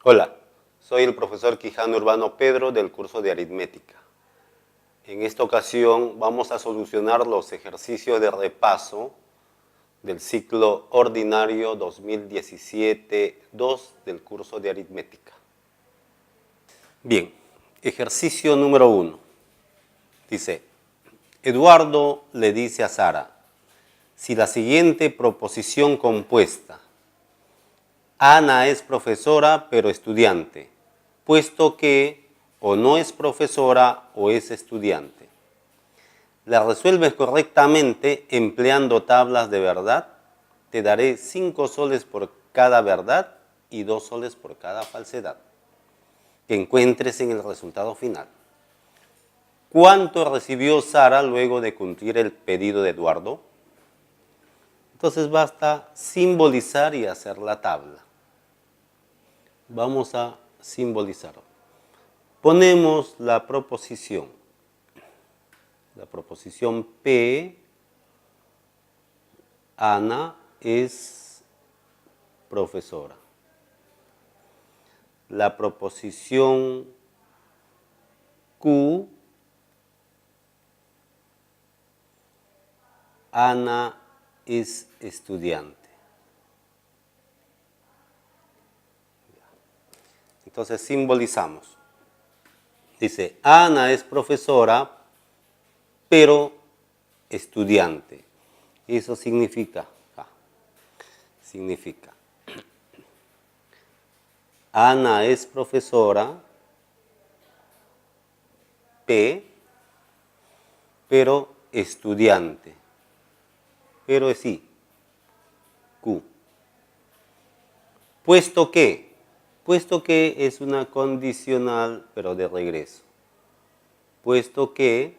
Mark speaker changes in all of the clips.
Speaker 1: Hola, soy el profesor Quijano Urbano Pedro del curso de aritmética. En esta ocasión vamos a solucionar los ejercicios de repaso del ciclo ordinario 2017-2 del curso de aritmética. Bien, ejercicio número 1. Dice, Eduardo le dice a Sara, si la siguiente proposición compuesta, Ana es profesora pero estudiante, puesto que o no es profesora o es estudiante, la resuelves correctamente empleando tablas de verdad, te daré 5 soles por cada verdad y 2 soles por cada falsedad que encuentres en el resultado final. ¿Cuánto recibió Sara luego de cumplir el pedido de Eduardo? Entonces basta simbolizar y hacer la tabla. Vamos a simbolizar. Ponemos la proposición P, Ana es profesora. La proposición Q, Ana es estudiante. Entonces simbolizamos. Dice, Ana es profesora, pero estudiante. Eso significa, Ana es profesora, P, pero estudiante. Pero es I, Q. Puesto que es una condicional, pero de regreso. Puesto que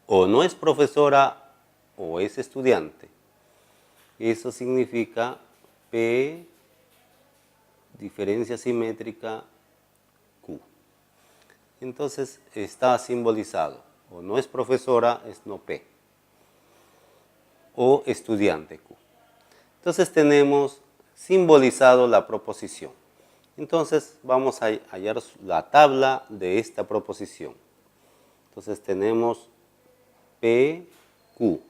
Speaker 1: o no es profesora o es estudiante. Eso significa P, diferencia simétrica, Q. Entonces está simbolizado. O no es profesora, es no P. O estudiante, Q. Entonces tenemos simbolizado la proposición. Entonces vamos a hallar la tabla de esta proposición. Entonces tenemos P, Q.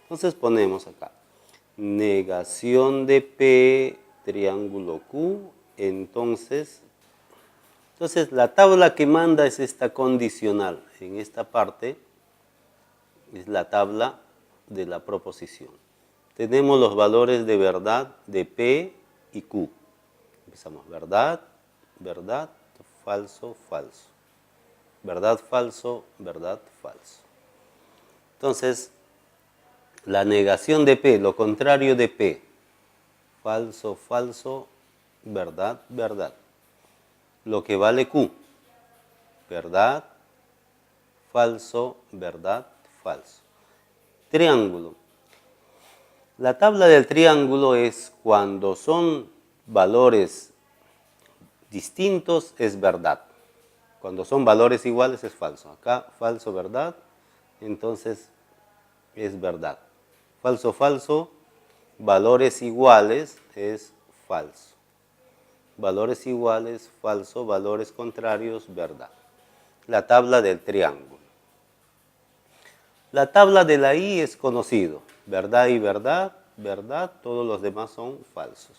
Speaker 1: Entonces ponemos acá, negación de P, triángulo Q, entonces la tabla que manda es esta condicional. En esta parte es la tabla de la proposición. Tenemos los valores de verdad de P y Q. Empezamos, verdad, verdad, falso, falso. Verdad, falso, verdad, falso. Entonces, la negación de P, lo contrario de P, falso, falso, verdad, verdad. Lo que vale Q, verdad, falso, verdad, falso. Triángulo. La tabla del triángulo es cuando son valores distintos, es verdad. Cuando son valores iguales, es falso. Acá, falso, verdad, entonces es verdad. Falso, falso, valores iguales es falso. Valores iguales, falso, valores contrarios, verdad. La tabla del triángulo. La tabla de la I es conocido. Verdad y verdad, verdad, todos los demás son falsos.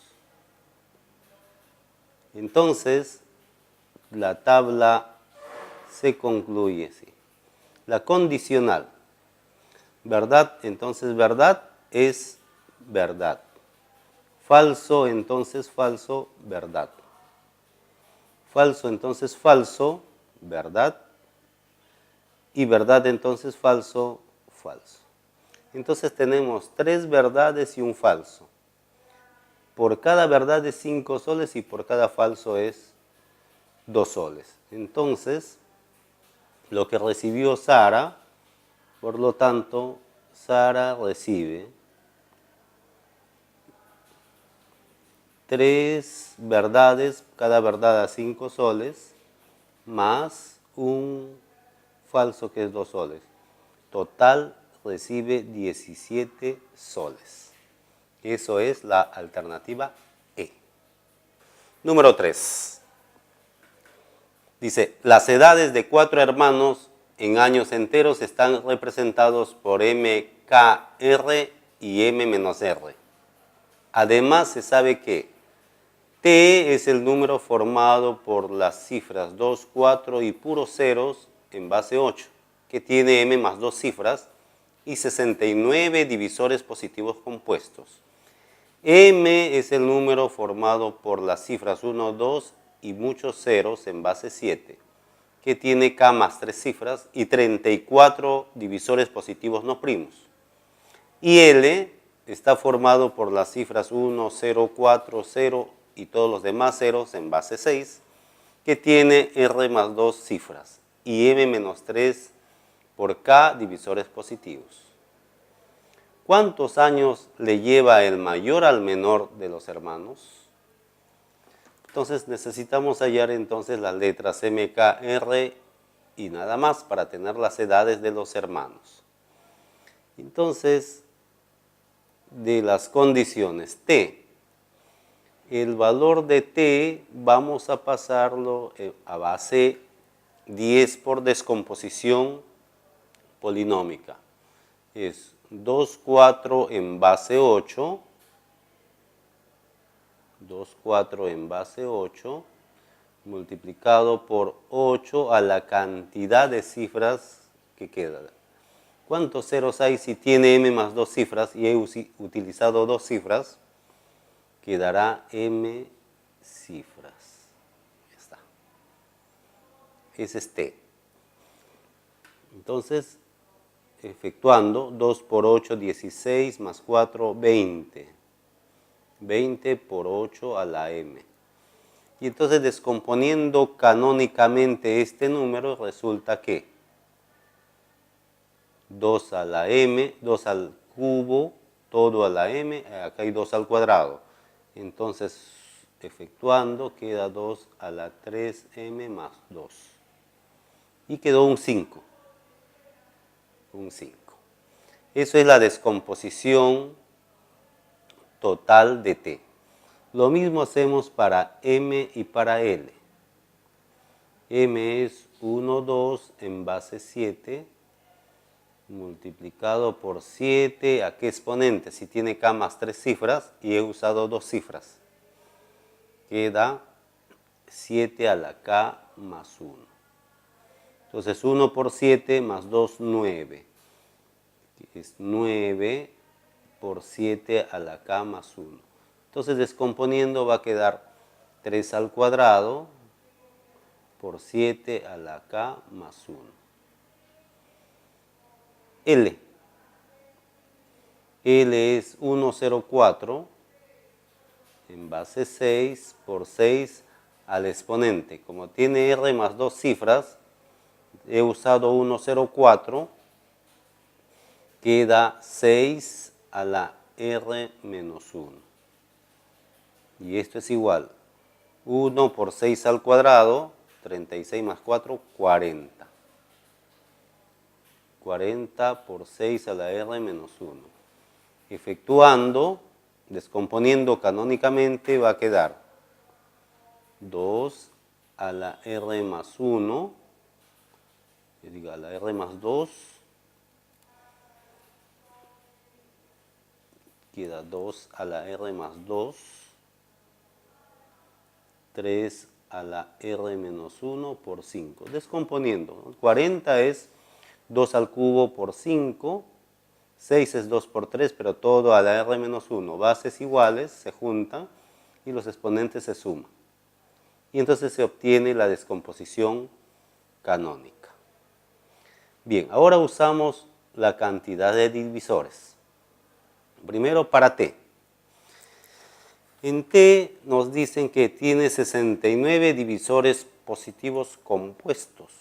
Speaker 1: Entonces, la tabla se concluye así. La condicional. Verdad, entonces verdad es verdad. Falso, entonces falso, verdad. Falso, entonces falso, verdad. Y verdad, entonces falso, falso. Entonces tenemos 3 verdades y un falso. Por cada verdad es 5 soles y por cada falso es 2 soles. Entonces, lo que recibió Sara, por lo tanto, Sara recibe 3 verdades, cada verdad a 5 soles, más un falso que es 2 soles. Total recibe 17 soles. Eso es la alternativa E. Número 3. Dice, las edades de 4 hermanos en años enteros están representados por MKR y M-R. Además, se sabe que T es el número formado por las cifras 2, 4 y puros ceros en base 8, que tiene M más 2 cifras y 69 divisores positivos compuestos. M es el número formado por las cifras 1, 2 y muchos ceros en base 7, que tiene K más 3 cifras y 34 divisores positivos no primos. Y L está formado por las cifras 1, 0, 4, 0 y todos los demás ceros en base 6, que tiene R más 2 cifras y M menos 3 por K divisores positivos. ¿Cuántos años le lleva el mayor al menor de los hermanos? Entonces necesitamos hallar entonces las letras M, K, R y nada más para tener las edades de los hermanos. Entonces, de las condiciones T, el valor de T vamos a pasarlo a base 10 por descomposición polinómica. Es 2, 4 en base 8, 2, 4 en base 8, multiplicado por 8 a la cantidad de cifras que queda. ¿Cuántos ceros hay si tiene M más 2 cifras y he utilizado 2 cifras? Quedará M cifras. Ya está. Ese es T. Entonces, efectuando 2 por 8, 16, más 4, 20. 20 por 8 a la M. Y entonces descomponiendo canónicamente este número resulta que 2 a la M, 2 al cubo, todo a la M, acá hay 2 al cuadrado. Entonces, efectuando, queda 2 a la 3M más 2. Y quedó un 5. Un 5. Eso es la descomposición total de T. Lo mismo hacemos para M y para L. M es 1, 2 en base 7, multiplicado por 7, ¿a qué exponente? Si tiene K más 3 cifras y he usado 2 cifras. Queda 7 a la K más 1. Entonces 1 por 7 más 2, 9. Es 9 por 7 a la K más 1. Entonces descomponiendo va a quedar 3 al cuadrado por 7 a la K más 1. L. L es 104 en base 6 por 6 al exponente. Como tiene R más 2 cifras, he usado 104, queda 6 a la R menos 1. Y esto es igual. 1 por 6 al cuadrado, 36 más 4, 40. 40 por 6 a la R menos 1. Efectuando, descomponiendo canónicamente, va a quedar 2 a la R más 1, a la R más 2, queda 2 a la R más 2, 3 a la R menos 1 por 5. Descomponiendo, 40 es 2 al cubo por 5, 6 es 2 por 3, pero todo a la R menos 1. Bases iguales se juntan y los exponentes se suman. Y entonces se obtiene la descomposición canónica. Bien, ahora usamos la cantidad de divisores. Primero para T. En T nos dicen que tiene 69 divisores positivos compuestos.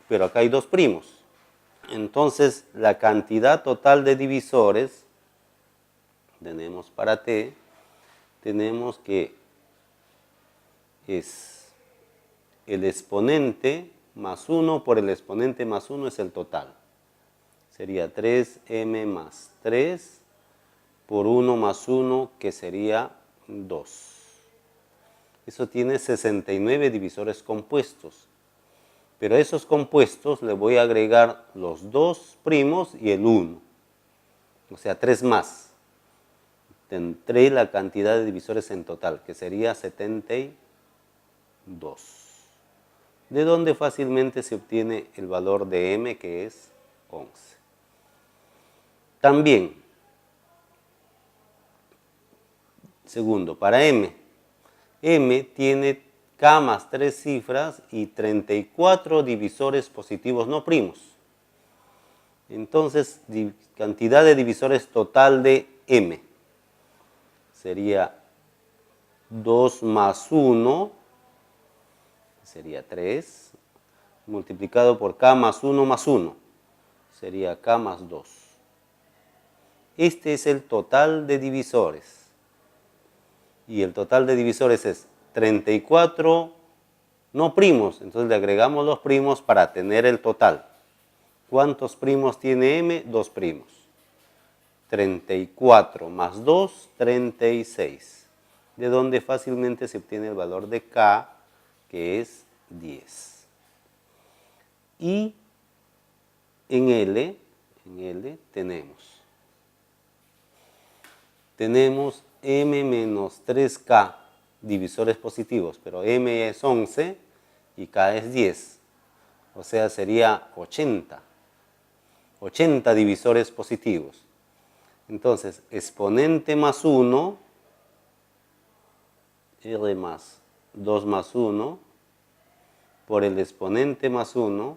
Speaker 1: Pero acá hay 2 primos. Entonces, la cantidad total de divisores, tenemos para T, tenemos que es el exponente más 1 por el exponente más 1 es el total. sería 3m más 3 por 1 más 1, que sería 2. Eso tiene 69 divisores compuestos. Pero a esos compuestos le voy a agregar los 2 primos y el 1. O sea, 3 más. Tendré la cantidad de divisores en total, que sería 72. De donde fácilmente se obtiene el valor de m, que es 11. También, segundo, para m tiene k más 3 cifras y 34 divisores positivos no primos. Entonces, cantidad de divisores total de m sería 2 más 1, sería 3, multiplicado por k más 1, sería k más 2. Este es el total de divisores. Y el total de divisores es 34 no primos. Entonces le agregamos los primos para tener el total. ¿Cuántos primos tiene m? 2 primos. 34 más 2, 36. De donde fácilmente se obtiene el valor de k, que es 10. Y en L tenemos m menos 3k divisores positivos, pero m es 11 y k es 10. O sea, sería 80 divisores positivos. Entonces, exponente más 1, r más 2 más 1, por el exponente más 1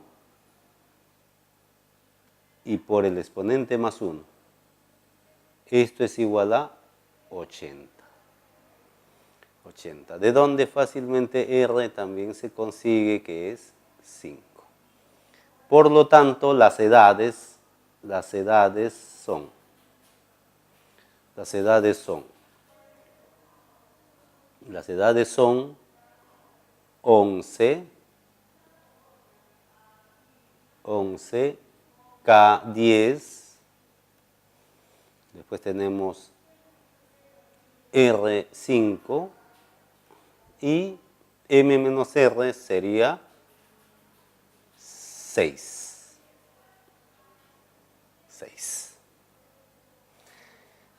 Speaker 1: y por el exponente más 1. Esto es igual a 80. De donde fácilmente r también se consigue, que es 5. Por lo tanto, las edades son 11, K10, después tenemos R5 y M menos R sería 6.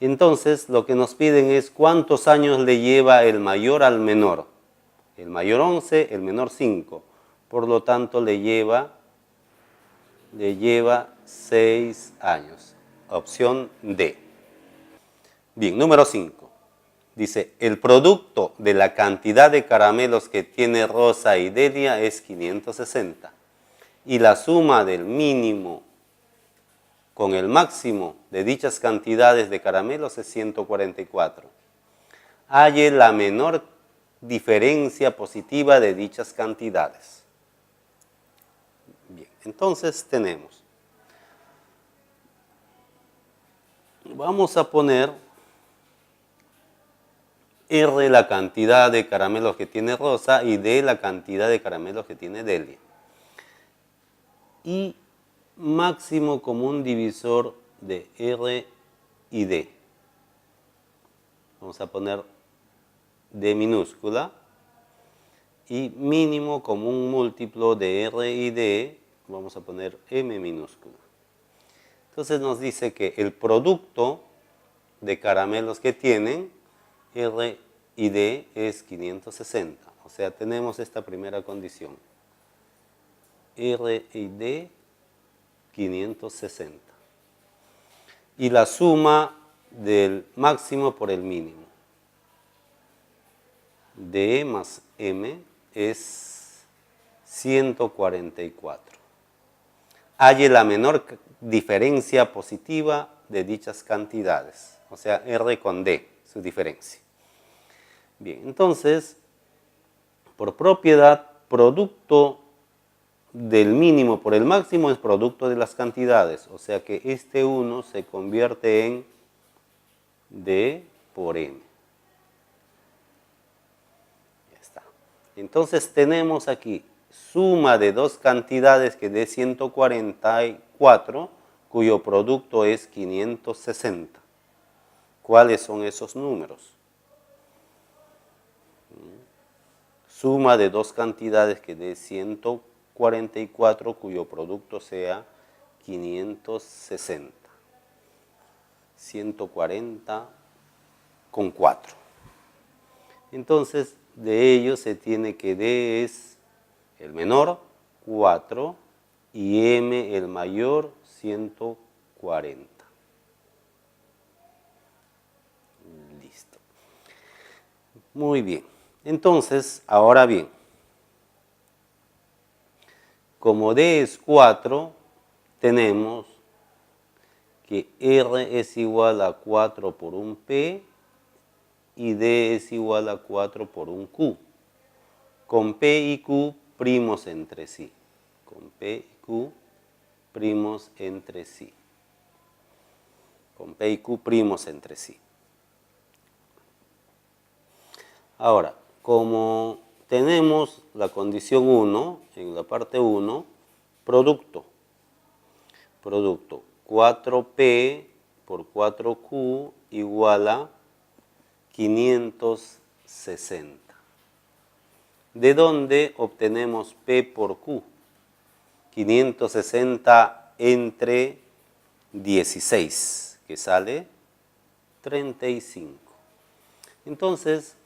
Speaker 1: Entonces, lo que nos piden es cuántos años le lleva el mayor al menor. El mayor 11, el menor 5. Por lo tanto, le lleva 6 años. Opción D. Bien, número 5. Dice, el producto de la cantidad de caramelos que tiene Rosa y Delia es 560. Y la suma del mínimo con el máximo de dichas cantidades de caramelos es 144. Halle la menor diferencia positiva de dichas cantidades. Bien, entonces tenemos. Vamos a poner R la cantidad de caramelos que tiene Rosa y D la cantidad de caramelos que tiene Delia. Y máximo común divisor de R y D. Vamos a poner D minúscula. Y mínimo común múltiplo de R y D, vamos a poner M minúscula. Entonces nos dice que el producto de caramelos que tienen R y D es 560. O sea, tenemos esta primera condición. R y D 560. Y la suma del máximo por el mínimo. D más M es 144. Halle la menor diferencia positiva de dichas cantidades. O sea, R con D, su diferencia. Bien, entonces, por propiedad, producto del mínimo por el máximo es producto de las cantidades, o sea que este 1 se convierte en D por M. Ya está. Entonces tenemos aquí suma de dos cantidades que dé 144 cuyo producto es 560. ¿Cuáles son esos números? Suma de dos cantidades que dé 144, cuyo producto sea 560. 140 con 4. Entonces, de ellos se tiene que D es el menor, 4, y M el mayor, 140. Listo. Muy bien. Entonces, ahora bien, como D es 4, tenemos que R es igual a 4 por un P y D es igual a 4 por un Q. Con P y Q primos entre sí. Con P y Q primos entre sí. Con P y Q primos entre sí. Ahora, como tenemos la condición 1, en la parte 1, producto. Producto 4P por 4Q igual a 560. ¿De dónde obtenemos P por Q? 560 entre 16, que sale 35. Entonces,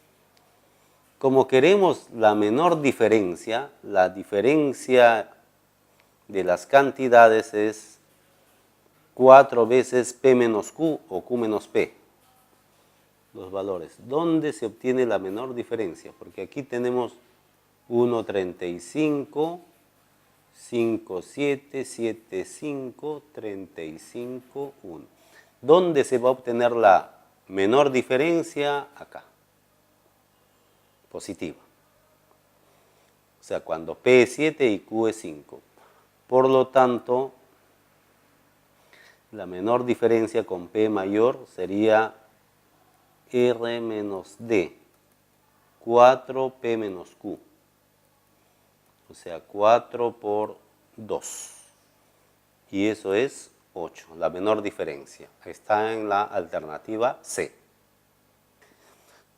Speaker 1: como queremos la menor diferencia, la diferencia de las cantidades es 4 veces P menos Q o Q menos P. Los valores. ¿Dónde se obtiene la menor diferencia? Porque aquí tenemos 1,35, 5,7, 7,5, 35, 1. ¿Dónde se va a obtener la menor diferencia? Acá. Positiva. O sea, cuando P es 7 y Q es 5. Por lo tanto, la menor diferencia con P mayor sería R menos D, 4P menos Q. O sea, 4 por 2. Y eso es 8, la menor diferencia. Está en la alternativa C.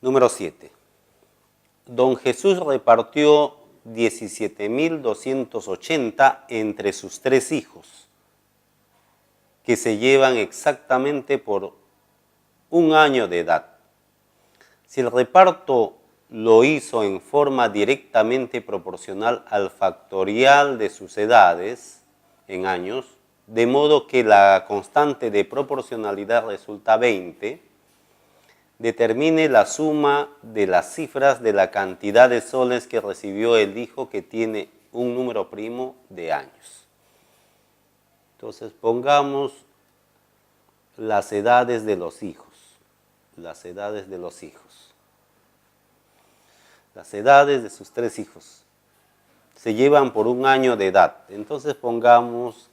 Speaker 1: Número 7. Don Jesús repartió 17.280 entre sus 3 hijos, que se llevan exactamente por un año de edad. Si el reparto lo hizo en forma directamente proporcional al factorial de sus edades en años, de modo que la constante de proporcionalidad resulta 20, determine la suma de las cifras de la cantidad de soles que recibió el hijo que tiene un número primo de años. Entonces pongamos las edades de los hijos. Las edades de los hijos. Las edades de sus 3 hijos se llevan por un año de edad. Entonces pongamos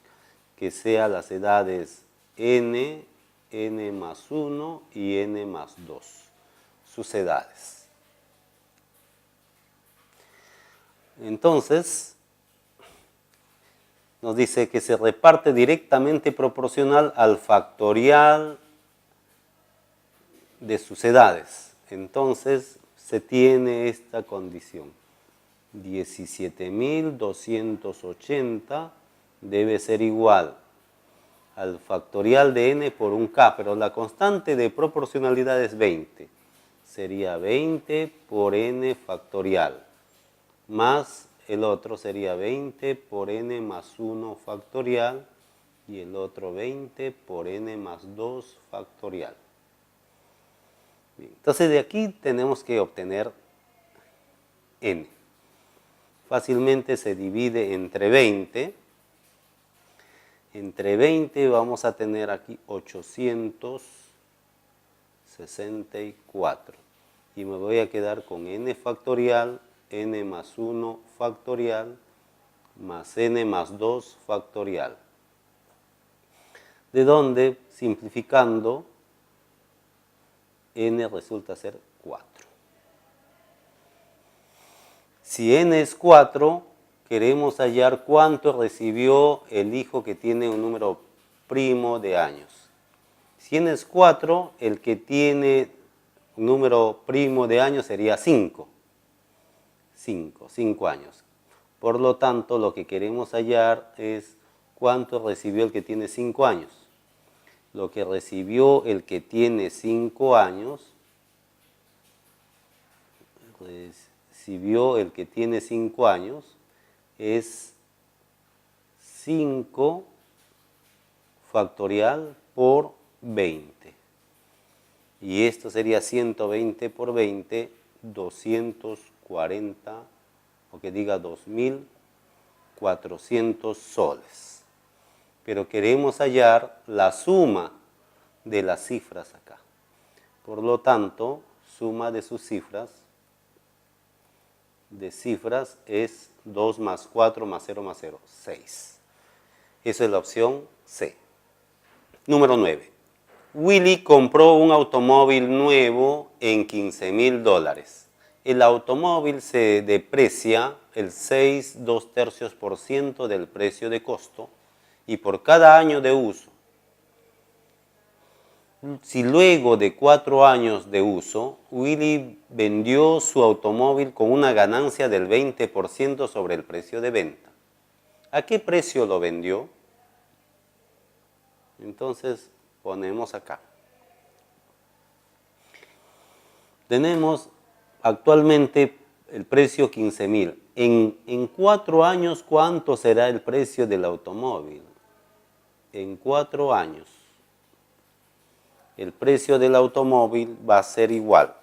Speaker 1: que sean las edades n, n más 1 y n más 2. Sus edades. Entonces, nos dice que se reparte directamente proporcional al factorial de sus edades. Entonces, se tiene esta condición. 17.280 debe ser igual al factorial de n por un k, pero la constante de proporcionalidad es 20. Sería 20 por n factorial, más el otro sería 20 por n más 1 factorial, y el otro 20 por n más 2 factorial. Bien, entonces de aquí tenemos que obtener n. Fácilmente se divide entre 20. Entre 20 vamos a tener aquí 864. Y me voy a quedar con n factorial, n más 1 factorial, más n más 2 factorial. De donde, simplificando, n resulta ser 4. Si n es 4, queremos hallar cuánto recibió el hijo que tiene un número primo de años. Si n es 4, el que tiene un número primo de años sería 5. 5 años. Por lo tanto, lo que queremos hallar es cuánto recibió el que tiene 5 años. Lo que recibió el que tiene 5 años, es 5 factorial por 20. Y esto sería 120 por 20, 240, o que diga 2.400 soles. Pero queremos hallar la suma de las cifras acá. Por lo tanto, suma de sus cifras, es 2 más 4 más 0 más 0, 6. Esa es la opción C. Número 9. Willy compró un automóvil nuevo en $15,000. El automóvil se deprecia el 6,2% del precio de costo y por cada año de uso. Si luego de 4 años de uso, Willy vendió su automóvil con una ganancia del 20% sobre el precio de venta, ¿a qué precio lo vendió? Entonces ponemos acá. Tenemos actualmente el precio 15,000. En 4 años, ¿cuánto será el precio del automóvil? En 4 años, el precio del automóvil va a ser igual.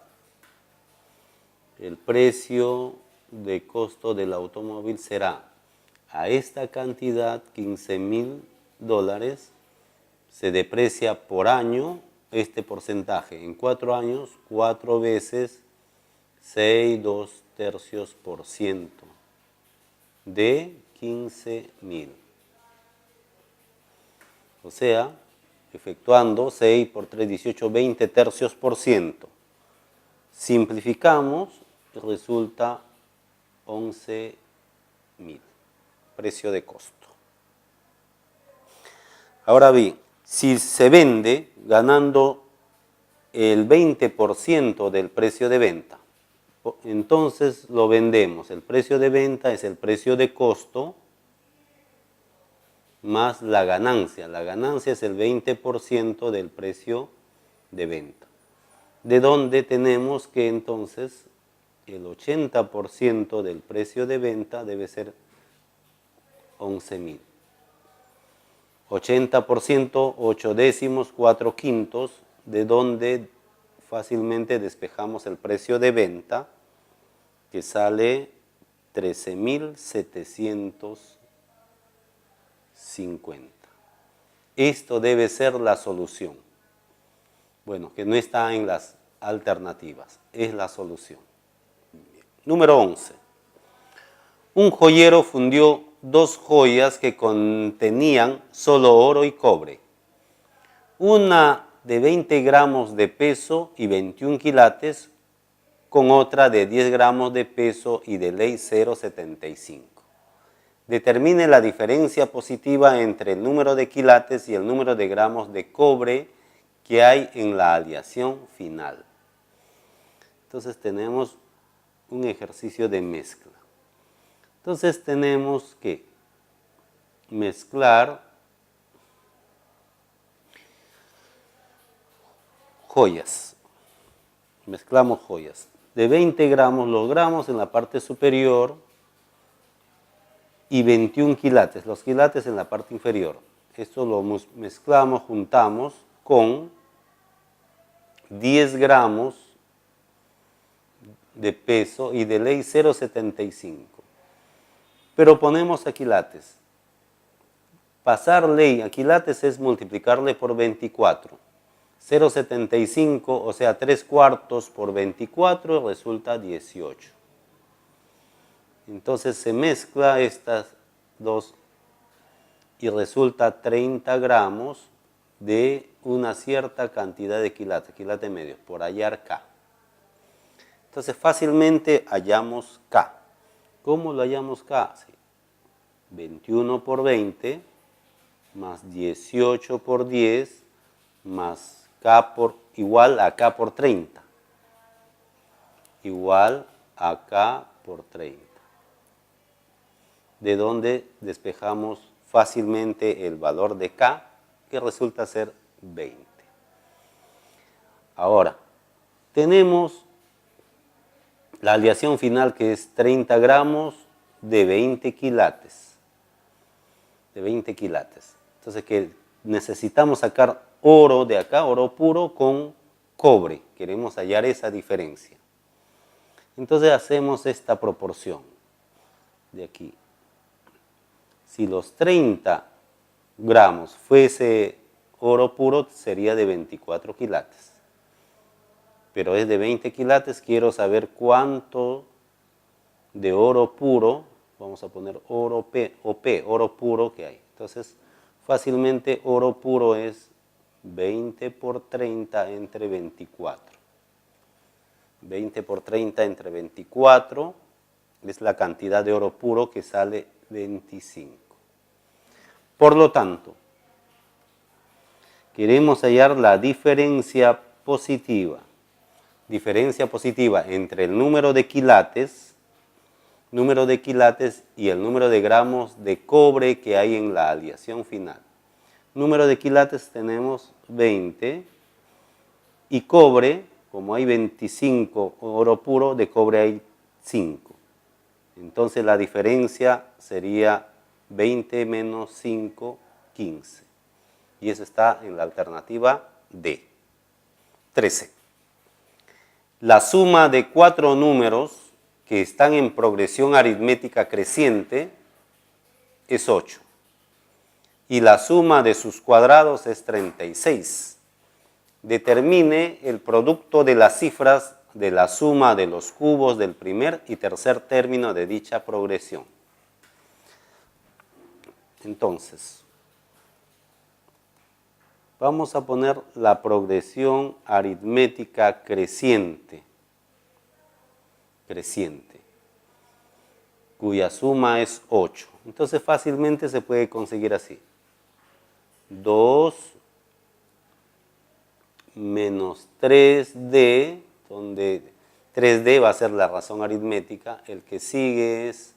Speaker 1: El precio de costo del automóvil será a esta cantidad, $15,000, se deprecia por año este porcentaje. En 4 años, 4 veces 6,2% de 15,000. O sea, efectuando 6 por 3, 18, 20 tercios por ciento. Simplificamos, resulta 11,000. Precio de costo. Ahora bien, si se vende ganando el 20% del precio de venta, entonces lo vendemos. El precio de venta es el precio de costo más la ganancia. La ganancia es el 20% del precio de venta. De donde tenemos que entonces el 80% del precio de venta debe ser 11,000. 80%, 8 décimos, 4 quintos, de donde fácilmente despejamos el precio de venta, que sale 13,750. Esto debe ser la solución. Bueno, que no está en las alternativas, es la solución. Número 11. Un joyero fundió 2 joyas que contenían solo oro y cobre. Una de 20 gramos de peso y 21 quilates, con otra de 10 gramos de peso y de ley 0,75. Determine la diferencia positiva entre el número de quilates y el número de gramos de cobre que hay en la aleación final. Entonces tenemos un ejercicio de mezcla. Entonces tenemos que mezclar joyas. Mezclamos joyas. De 20 gramos los gramos en la parte superior y 21 quilates, los quilates en la parte inferior. Esto lo mezclamos, juntamos con 10 gramos de peso y de ley 0,75. Pero ponemos a quilates. Pasar ley a quilates es multiplicarle por 24. 0,75, o sea, 3 cuartos por 24 resulta 18. Entonces se mezcla estas dos y resulta 30 gramos de una cierta cantidad de quilates, quilate medio, por hallar K. Entonces fácilmente hallamos K. ¿Cómo lo hallamos K? Sí. 21 por 20 más 18 por 10 más K igual a K por 30. Igual a K por 30. De donde despejamos fácilmente el valor de K, que resulta ser 20. Ahora, tenemos la aleación final, que es 30 gramos de 20 quilates. De 20 quilates. Entonces, que necesitamos sacar oro de acá, oro puro con cobre. Queremos hallar esa diferencia. Entonces, hacemos esta proporción de aquí. Si los 30 gramos fuese oro puro, sería de 24 quilates. Pero es de 20 quilates, quiero saber cuánto de oro puro, vamos a poner oro P o P, oro puro que hay. Entonces, fácilmente oro puro es 20 por 30 entre 24. 20 por 30 entre 24 es la cantidad de oro puro, que sale 25. Por lo tanto, queremos hallar la diferencia positiva. Diferencia positiva entre el número de quilates y el número de gramos de cobre que hay en la aleación final. Número de quilates tenemos 20 y cobre, como hay 25 oro puro, de cobre hay 5. Entonces la diferencia sería 20 menos 5, 15. Y eso está en la alternativa D. 13. La suma de 4 números que están en progresión aritmética creciente es 8. Y la suma de sus cuadrados es 36. Determine el producto de las cifras de la suma de los cubos del primer y tercer término de dicha progresión. Entonces, vamos a poner la progresión aritmética creciente, cuya suma es 8. Entonces fácilmente se puede conseguir así. 2 menos 3D, donde 3D va a ser la razón aritmética. El que sigue es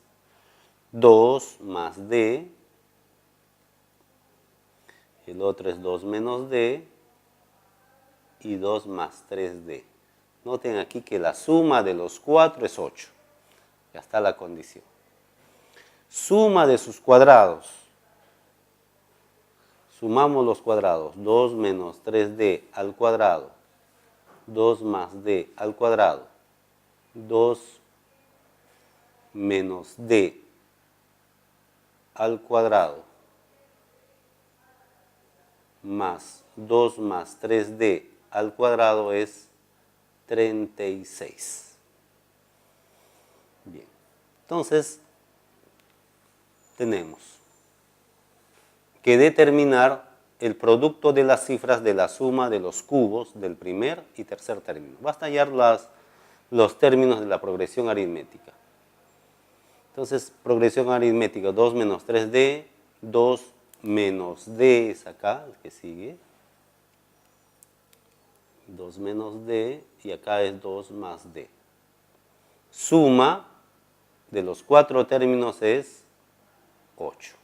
Speaker 1: 2 más D. El otro es 2 menos D y 2 más 3D. Noten aquí que la suma de los 4 es 8. Ya está la condición. Suma de sus cuadrados. Sumamos los cuadrados. 2 menos 3D al cuadrado. 2 más D al cuadrado. 2 menos D al cuadrado. Más 2 más 3D al cuadrado es 36. Bien, entonces tenemos que determinar el producto de las cifras de la suma de los cubos del primer y tercer término. Basta hallar los términos de la progresión aritmética. Entonces, progresión aritmética, 2 menos 3D, 2 menos D es acá, el que sigue. 2 menos D y acá es 2 más D. Suma de los 4 términos es 8.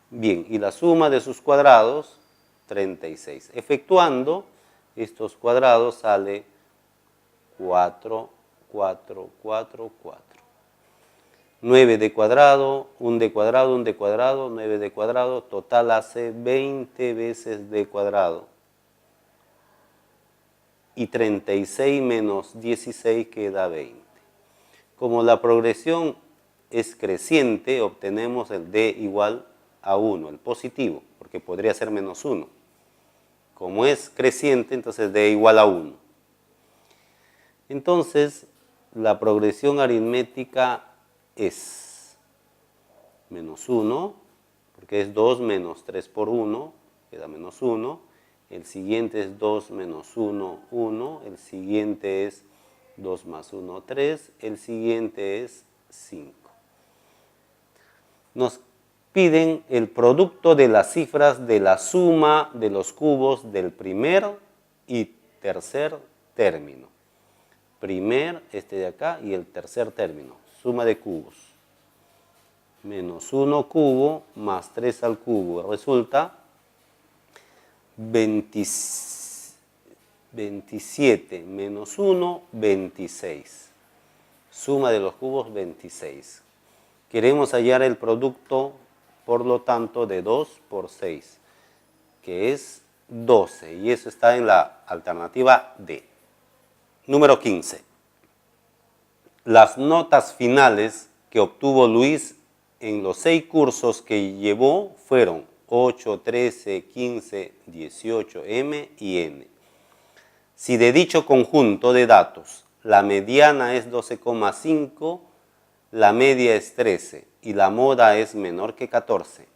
Speaker 1: Bien, y la suma de sus cuadrados, 36. Efectuando estos cuadrados sale 4, 4, 4, 4. 9d cuadrado, 1d cuadrado, 1d cuadrado, 9d cuadrado, total hace 20 veces d cuadrado. Y 36 menos 16 queda 20. Como la progresión es creciente, obtenemos el d igual a 1, el positivo, porque podría ser menos 1. Como es creciente, entonces d igual a 1. Entonces, la progresión aritmética es menos 1, porque es 2 menos 3 por 1, queda menos 1. El siguiente es 2 menos 1, 1. El siguiente es 2 más 1, 3. El siguiente es 5. Nos piden el producto de las cifras de la suma de los cubos del primer y tercer término. Primer, este de acá, y el tercer término, suma de cubos. Menos 1 cubo más 3 al cubo, resulta 27 menos 1, 26. Suma de los cubos, 26. Queremos hallar el producto, por lo tanto, de 2 por 6, que es 12, y eso está en la alternativa D. Número 15. Las notas finales que obtuvo Luis en los 6 cursos que llevó fueron 8, 13, 15, 18, M y N. Si de dicho conjunto de datos la mediana es 12,5, la media es 13 y la moda es menor que 14,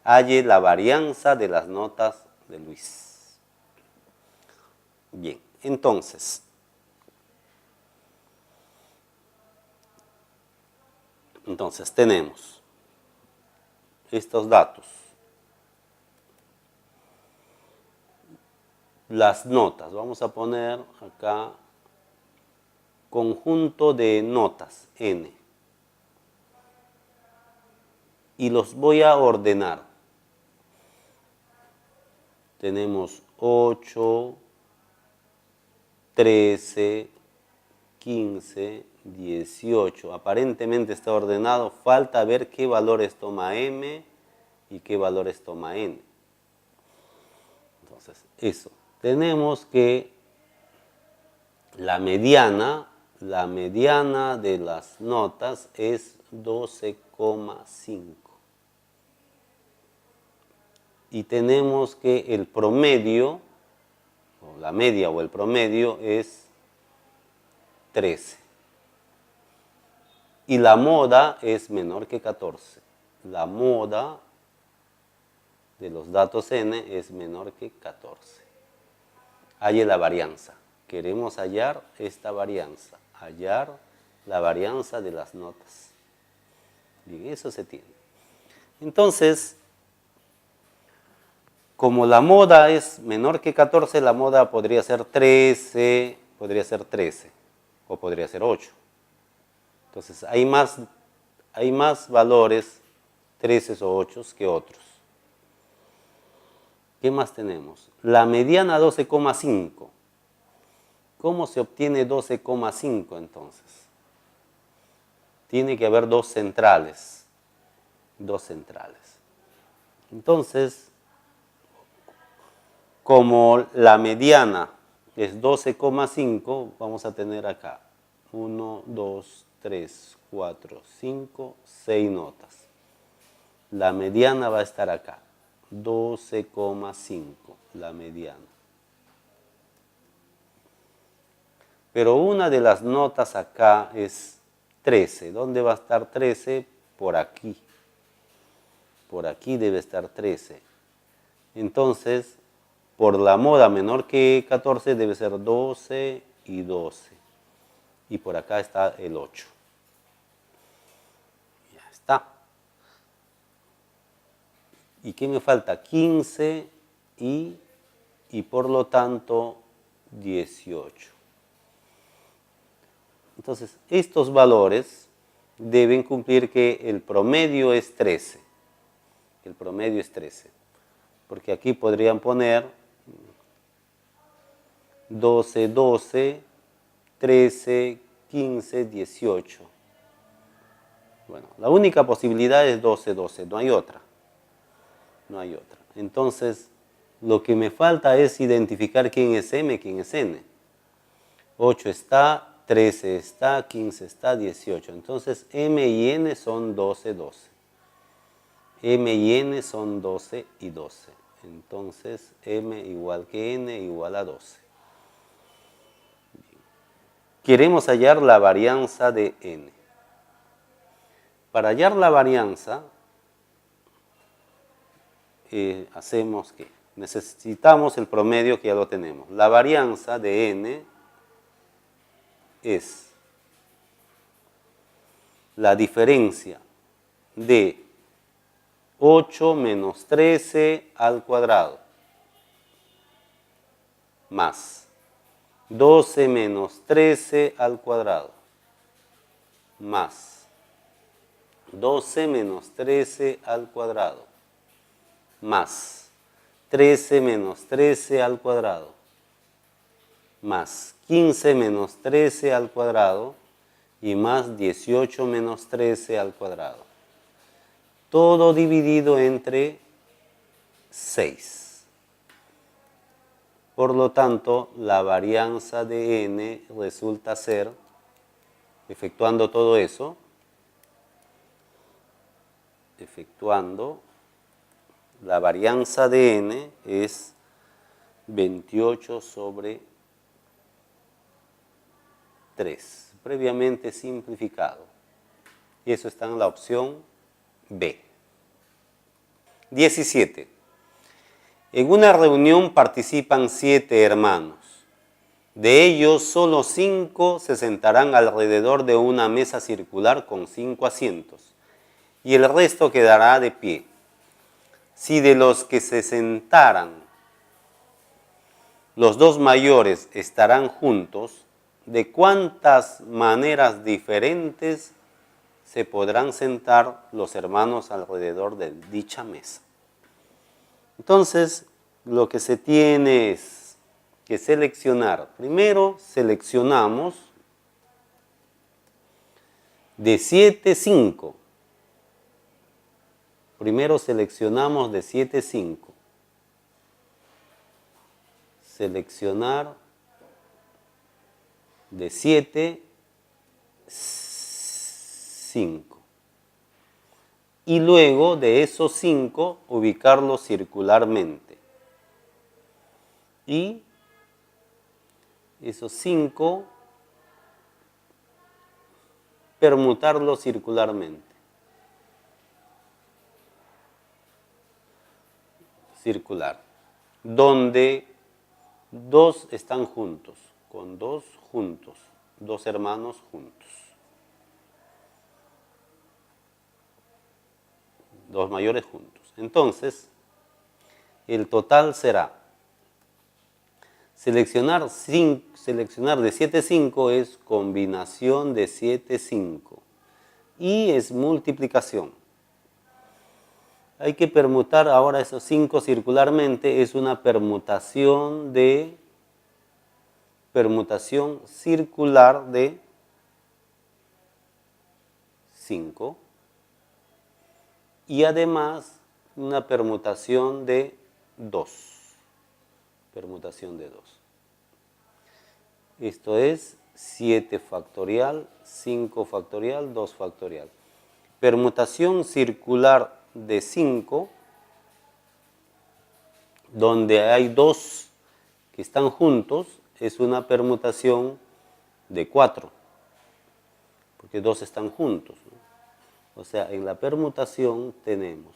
Speaker 1: halle la varianza de las notas de Luis. Bien, entonces, tenemos estos datos. Las notas, vamos a poner acá conjunto de notas, N. Y los voy a ordenar. Tenemos 8, 13, 15, 18. Aparentemente está ordenado. Falta ver qué valores toma M y qué valores toma N. Entonces, eso. Tenemos que la mediana de las notas es 12,5. Y tenemos que el promedio, o la media o el promedio es 13. Y la moda es menor que 14. La moda de los datos N es menor que 14. Halle la varianza. Queremos hallar esta varianza. Hallar la varianza de las notas. Bien, eso se tiene. Entonces, como la moda es menor que 14, la moda podría ser 13, o podría ser 8. Entonces, hay más valores 13 o 8 que otros. ¿Qué más tenemos? La mediana 12,5. ¿Cómo se obtiene 12,5 entonces? Tiene que haber dos centrales. Entonces, como la mediana es 12,5, vamos a tener acá 1, 2, 3, 4, 5, 6 notas. La mediana va a estar acá, 12,5, la mediana. Pero una de las notas acá es 13. ¿Dónde va a estar 13? Por aquí. Por aquí debe estar 13. Entonces, por la moda menor que 14 debe ser 12 y 12. Y por acá está el 8. Ya está. ¿Y qué me falta? 15 y por lo tanto 18. Entonces, estos valores deben cumplir que el promedio es 13. El promedio es 13. Porque aquí podrían poner 12, 12, 13, 15, 18. Bueno, la única posibilidad es 12, 12, no hay otra. Entonces, lo que me falta es identificar quién es M, quién es N. 8 está, 13 está, 15 está, 18. Entonces, M y N son 12, 12. M y N son 12 y 12. Entonces, M igual que N igual a 12. Queremos hallar la varianza de N. Para hallar la varianza, hacemos que necesitamos el promedio que ya lo tenemos. La varianza de N es la diferencia de 8 menos 13 al cuadrado, más 12 menos 13 al cuadrado, más 12 menos 13 al cuadrado, más 13 menos 13 al cuadrado, más 15 menos 13 al cuadrado y más 18 menos 13 al cuadrado. Todo dividido entre 6. Por lo tanto, la varianza de n resulta ser, efectuando todo eso, la varianza de n es 28 sobre 3, previamente simplificado. Y eso está en la opción B. 17. En una reunión participan 7 hermanos. De ellos, solo 5 se sentarán alrededor de una mesa circular con 5 asientos, y el resto quedará de pie. Si de los que se sentaran, los 2 mayores estarán juntos, ¿de cuántas maneras diferentes se podrán sentar los hermanos alrededor de dicha mesa? Entonces, lo que se tiene es que seleccionar. Primero seleccionamos de 7, 5. Primero seleccionamos de 7, 5. Seleccionar de 7, 5. Y luego de esos 5 ubicarlos circularmente. Y esos 5 permutarlos circularmente. Circular. Donde 2 están juntos, con 2 juntos, 2 hermanos juntos. 2 mayores juntos. Entonces, el total será, seleccionar de 7, 5 es combinación de 7, 5. Y es multiplicación. Hay que permutar ahora esos 5 circularmente, es una permutación circular de 5 y además una permutación de 2. Permutación de 2. Esto es 7 factorial, 5 factorial, 2 factorial. Permutación circular de 5, donde hay 2 que están juntos, es una permutación de 4, porque 2 están juntos, ¿no? O sea, en la permutación tenemos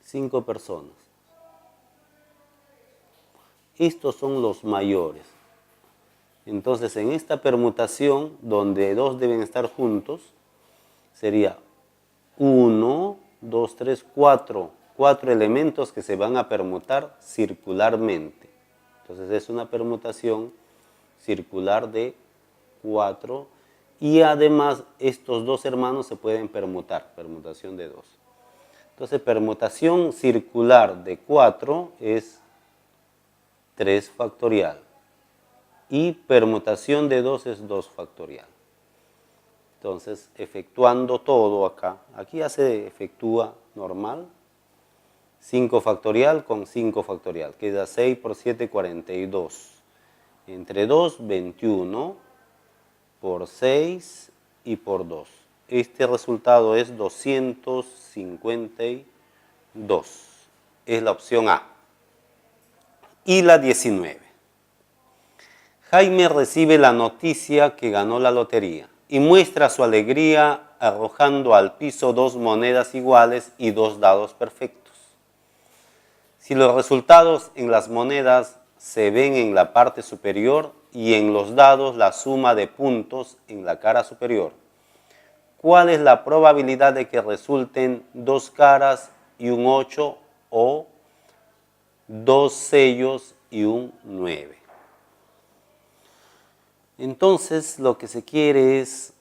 Speaker 1: 5 personas. Estos son los mayores. Entonces, en esta permutación, donde 2 deben estar juntos, sería 1, 2, 3, 4. 4 elementos que se van a permutar circularmente. Entonces, es una permutación circular de 4. Y además, estos 2 hermanos se pueden permutar, permutación de 2. Entonces, permutación circular de 4 es 3 factorial. Y permutación de 2 es 2 factorial. Entonces, efectuando todo acá, aquí ya se efectúa normal. 5 factorial con 5 factorial, queda 6 por 7, 42. Entre 2, 21, por 6 y por 2. Este resultado es 252. Es la opción A. Y la 19. Jaime recibe la noticia que ganó la lotería y muestra su alegría arrojando al piso 2 monedas iguales y 2 dados perfectos. Si los resultados en las monedas se ven en la parte superior y en los dados la suma de puntos en la cara superior, ¿cuál es la probabilidad de que resulten 2 caras y un 8 o 2 sellos y un 9. Entonces lo que se quiere es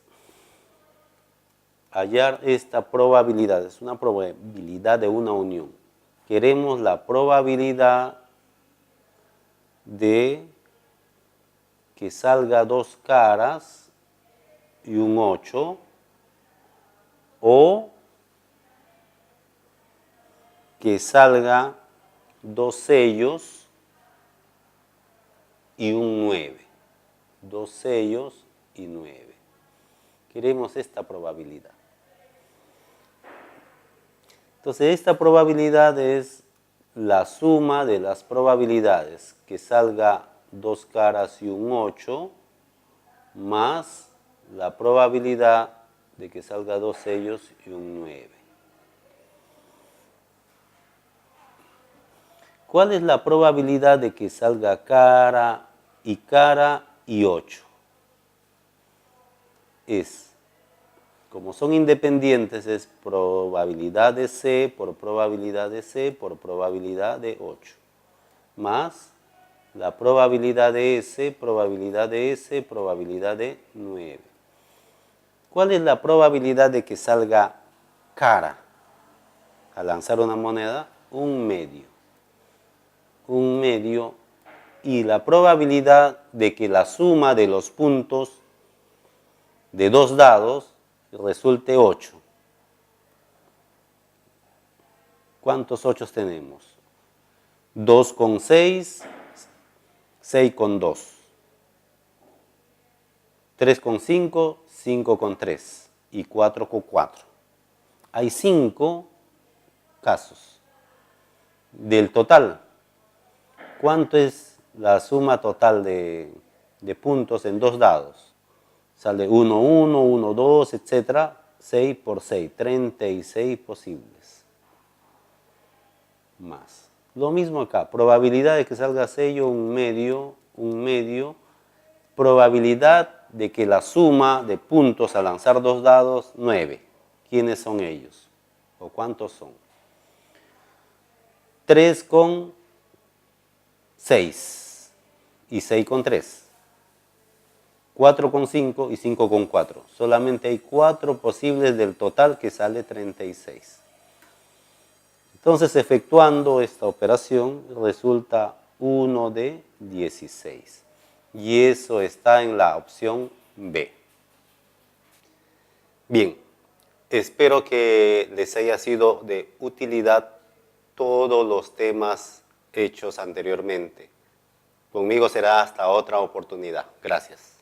Speaker 1: hallar esta probabilidad, es una probabilidad de una unión. Queremos la probabilidad de que salga 2 caras y un 8 o que salga 2 sellos y un 9. 2 sellos y 9. Queremos esta probabilidad. Entonces esta probabilidad es la suma de las probabilidades que salga 2 caras y un 8 más la probabilidad de que salga 2 sellos y un 9. ¿Cuál es la probabilidad de que salga cara y 8? Como son independientes, es probabilidad de C por probabilidad de C por probabilidad de 8, más la probabilidad de S, probabilidad de S, probabilidad de 9. ¿Cuál es la probabilidad de que salga cara al lanzar una moneda? Un medio. Un medio. Y la probabilidad de que la suma de los puntos de 2 dados resulte 8. ¿Cuántos 8 tenemos? 2 con 6, 6 con 2. 3 con 5, 5 con 3 y 4 con 4. Hay 5 casos. Del total, ¿cuánto es la suma total de puntos en 2 dados? Sale 1, 1, 1, 2, etc. 6 por 6, 36 posibles. Más. Lo mismo acá, probabilidad de que salga sello, un medio, probabilidad de que la suma de puntos al lanzar 2 dados, 9. ¿Quiénes son ellos? ¿O cuántos son? 3 con 6 y 6 con 3. 4 con 5 y 5 con 4. Solamente hay 4 posibles del total que sale 36. Entonces, efectuando esta operación, resulta 1 de 16. Y eso está en la opción B. Bien, espero que les haya sido de utilidad todos los temas hechos anteriormente. Conmigo será hasta otra oportunidad. Gracias.